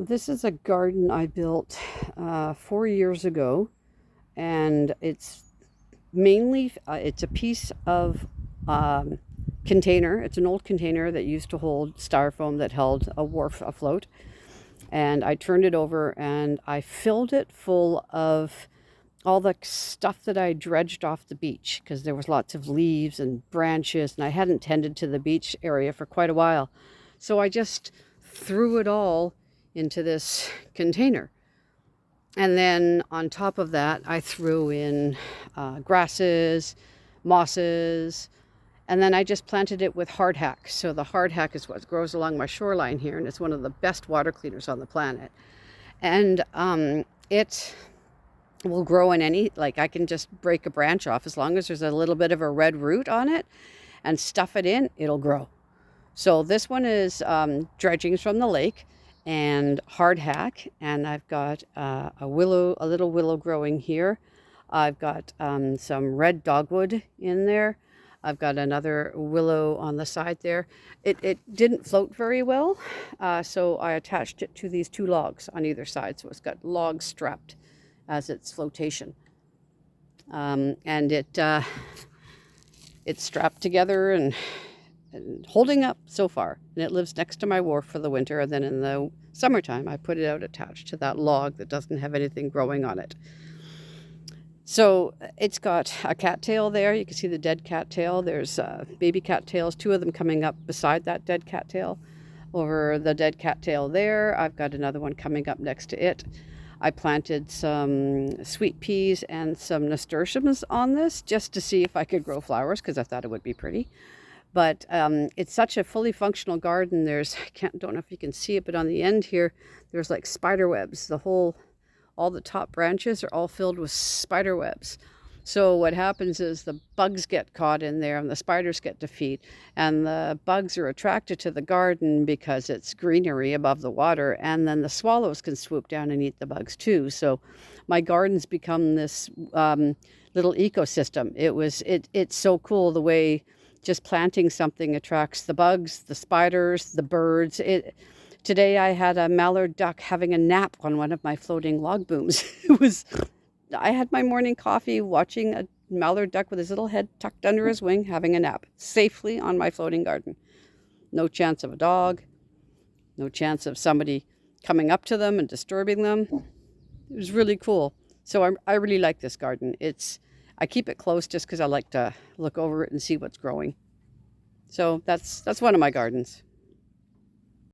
This is a garden I built 4 years ago, and it's mainly it's a piece of um, container. It's an old container that used to hold styrofoam that held a wharf afloat, and I turned it over and I filled it full of all the stuff that I dredged off the beach because there was lots of leaves and branches, and I hadn't tended to the beach area for quite a while. So I just threw it all into this container. And then on top of that, I threw in grasses, mosses, and then I just planted it with hardhack. So the hardhack is what grows along my shoreline here, and it's one of the best water cleaners on the planet. And it will grow in any, like I can just break a branch off as long as there's a little bit of a red root on it and stuff it in, it'll grow. So this one is dredgings from the lake and hardhack, and I've got a little willow growing here. I've got some red dogwood in there. I've got another willow on the side there. It didn't float very well, so I attached it to these two logs on either side. So it's got logs strapped as its flotation. And it's strapped together and holding up so far. And it lives next to my wharf for the winter. And then in the summertime, I put it out attached to that log that doesn't have anything growing on it. So it's got a cattail there. You can see the dead cattail. There's baby cattails, two of them coming up beside that dead cattail. Over the dead cattail there, I've got another one coming up next to it. I planted some sweet peas and some nasturtiums on this just to see if I could grow flowers because I thought it would be pretty. But it's such a fully functional garden. Don't know if you can see it, but on the end here, there's like spider webs. All the top branches are all filled with spider webs. So what happens is the bugs get caught in there and the spiders get to feed. And the bugs are attracted to the garden because it's greenery above the water. And then the swallows can swoop down and eat the bugs too. So my garden's become this little ecosystem. It's so cool the way just planting something attracts the bugs, the spiders, the birds. Today I had a mallard duck having a nap on one of my floating log booms. I had my morning coffee watching a mallard duck with his little head tucked under his wing having a nap safely on my floating garden. No chance of a dog, no chance of somebody coming up to them and disturbing them. It was really cool. So I really like this garden. I keep it close just because I like to look over it and see what's growing. So that's one of my gardens.